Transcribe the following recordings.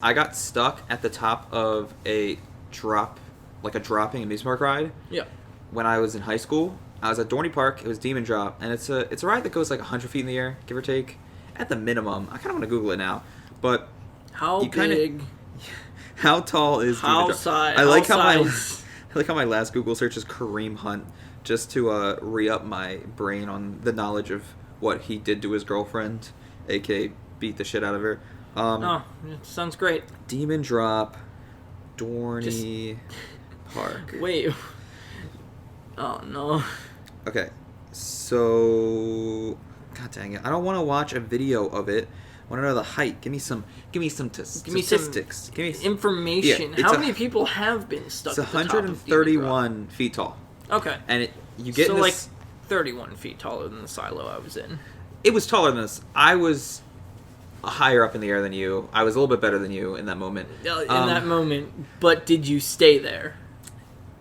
I got stuck at the top of a dropping amusement park ride. Yeah. When I was in high school, I was at Dorney Park. It was Demon Drop, and it's a ride that goes like 100 feet in the air, give or take, at the minimum. I kind of want to Google it now, but how big? How tall is Demon Drop? Size? I like how my last Google search is Kareem Hunt, just to re-up my brain on the knowledge of what he did to his girlfriend, aka beat the shit out of her. It sounds great. Demon Drop, Dorney Park. Wait. Oh, no. Okay, so... God dang it. I don't want to watch a video of it. I want to know the height. Give me some statistics. Give me some information. Yeah, how many people have been stuck it's at the top of 131 feet tall. Okay. And you get like 31 feet taller than the silo I was in. It was taller than this. I was higher up in the air than you. I was a little bit better than you in that moment. That moment. But did you stay there?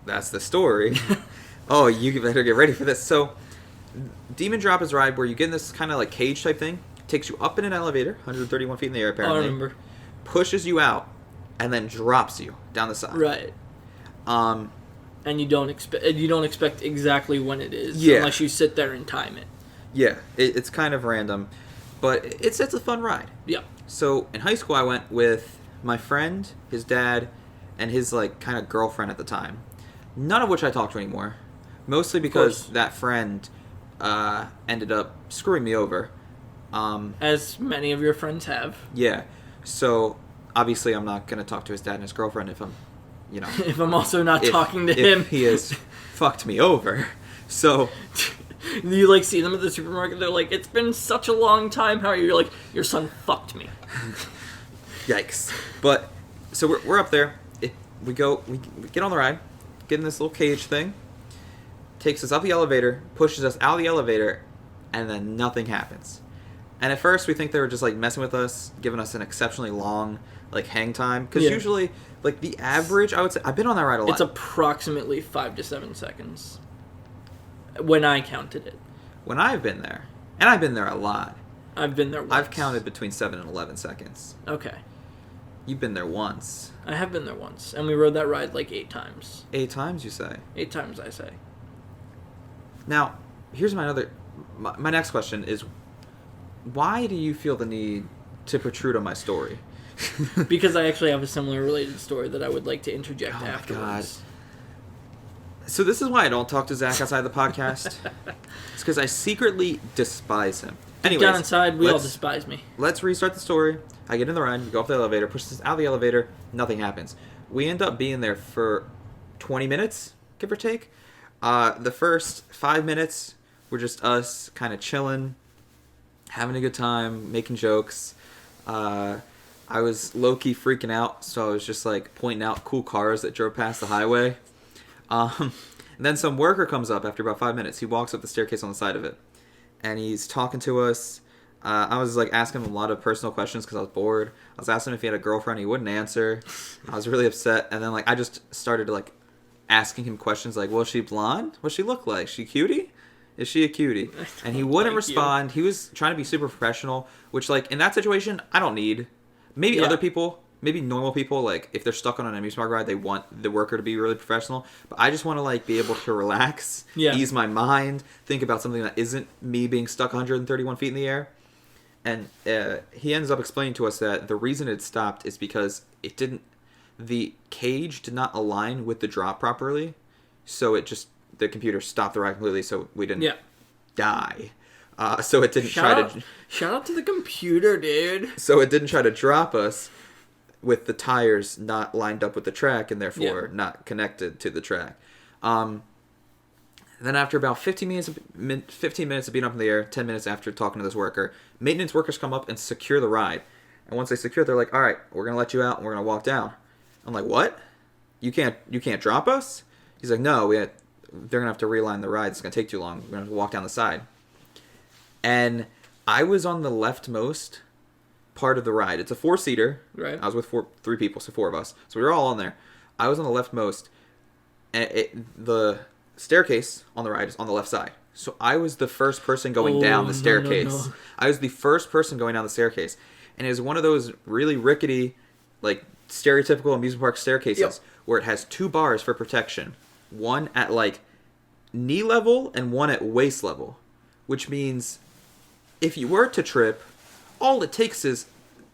That's the story. Oh, you better get ready for this. So, Demon Drop is a ride where you get in this kind of like cage type thing. Takes you up in an elevator, 131 feet in the air apparently. I remember. Pushes you out, and then drops you down the side. Right. And you don't expect exactly when it is, unless you sit there and time it. Yeah, it's kind of random, but it's a fun ride. Yeah. So in high school, I went with my friend, his dad, and his like kind of girlfriend at the time. None of which I talk to anymore, mostly because that friend ended up screwing me over. As many of your friends have. Yeah. So obviously, I'm not gonna talk to his dad and his girlfriend if I'm, if I'm also not talking to him. If he has fucked me over. So. You like see them at the supermarket. They're like, "It's been such a long time. How are you?" You're like, "Your son fucked me." Yikes! But so we're up there. We get on the ride, get in this little cage thing. Takes us up the elevator, pushes us out of the elevator, and then nothing happens. And at first we think they were just like messing with us, giving us an exceptionally long like hang time. Because usually like the average, I would say, I've been on that ride a lot. It's approximately 5 to 7 seconds. When I counted it. When I've been there. And I've been there a lot. I've been there once. I've counted between 7 and 11 seconds. Okay. You've been there once. I have been there once. And we rode that ride like 8 times. 8 times, you say? 8 times, I say. Now, here's my next question is, why do you feel the need to protrude on my story? Because I actually have a similar related story that I would like to interject afterwards. My God. So this is why I don't talk to Zach outside the podcast. It's because I secretly despise him. Anyways, down inside, we all despise me. Let's restart the story. I get in the ride, we go up the elevator, push us out of the elevator, nothing happens. We end up being there for 20 minutes, give or take. The first 5 minutes were just us kind of chilling, having a good time, making jokes. I was low-key freaking out, so I was just like pointing out cool cars that drove past the highway. And then some worker comes up after about 5 minutes. He walks up the staircase on the side of it, and he's talking to us. I was like asking him a lot of personal questions because I was bored. I was asking him if he had a girlfriend. He wouldn't answer. I was really upset. And then like I just started to like asking him questions like, "Was she blonde? What's she look like? She cutie? Is she a cutie?" And he wouldn't respond. He was trying to be super professional, which like in that situation I don't need. Maybe other people. Maybe normal people, like, if they're stuck on an amusement park ride, they want the worker to be really professional. But I just want to, like, be able to relax, ease my mind, think about something that isn't me being stuck 131 feet in the air. And he ends up explaining to us that the reason it stopped is because the cage did not align with the drop properly. So the computer stopped the ride completely, so we didn't die. So it didn't Shout out to the computer, dude. So it didn't try to drop us with the tires not lined up with the track and therefore not connected to the track. Then after about 15 minutes of being up in the air, 10 minutes after talking to this worker, maintenance workers come up and secure the ride. And once they secure it, they're like, "All right, we're going to let you out and we're going to walk down." I'm like, "What? You can't drop us?" He's like, "No, they're going to have to realign the ride. It's going to take too long. We're going to have to walk down the side." And I was on the leftmost part of the ride. It's a 4-seater. Right. I was with 3 people, so 4 of us. So we were all on there. I was on the leftmost, and the staircase on the ride is on the left side. So I was the first person going down the staircase. No. I was the first person going down the staircase, and it was one of those really rickety like stereotypical amusement park staircases, Yep. where it has 2 bars for protection, one at like knee level and one at waist level, which means if you were to trip, all it takes is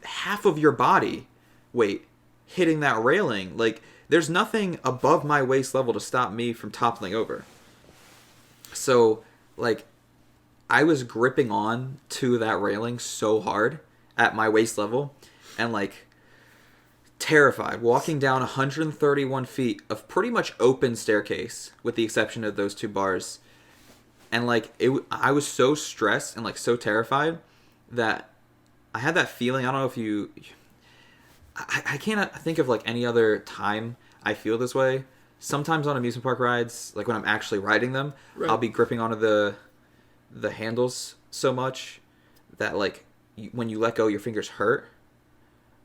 half of your body weight hitting that railing. Like, there's nothing above my waist level to stop me from toppling over. So, like, I was gripping on to that railing so hard at my waist level, and like terrified, walking down 131 feet of pretty much open staircase, with the exception of those 2 bars. And like I was so stressed and like so terrified that I had that feeling. I don't know if you, I can't think of like any other time I feel this way. Sometimes on amusement park rides, like when I'm actually riding them, right, I'll be gripping onto the handles so much that like when you let go, your fingers hurt.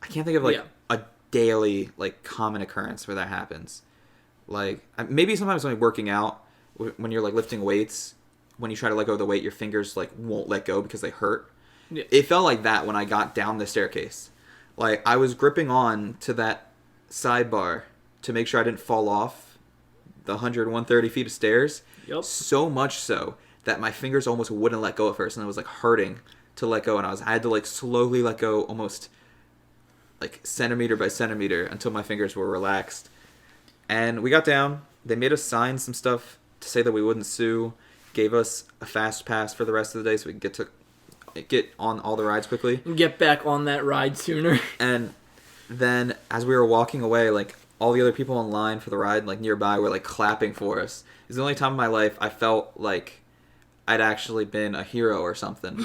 I can't think of like a daily like common occurrence where that happens. Like maybe sometimes when you're working out, when you're like lifting weights, when you try to let go of the weight, your fingers like won't let go because they hurt. Yeah. It felt like that when I got down the staircase. Like I was gripping on to that sidebar to make sure I didn't fall off the 130 feet of stairs. Yep. So much so that my fingers almost wouldn't let go at first, and it was like hurting to let go, and I had to like slowly let go, almost like centimeter by centimeter, until my fingers were relaxed. And we got down. They made us sign some stuff to say that we wouldn't sue, gave us a fast pass for the rest of the day so we could get on all the rides quickly. Get back on that ride sooner. And then as we were walking away, like all the other people in line for the ride, like nearby, were like clapping for us. It was the only time in my life I felt like I'd actually been a hero or something.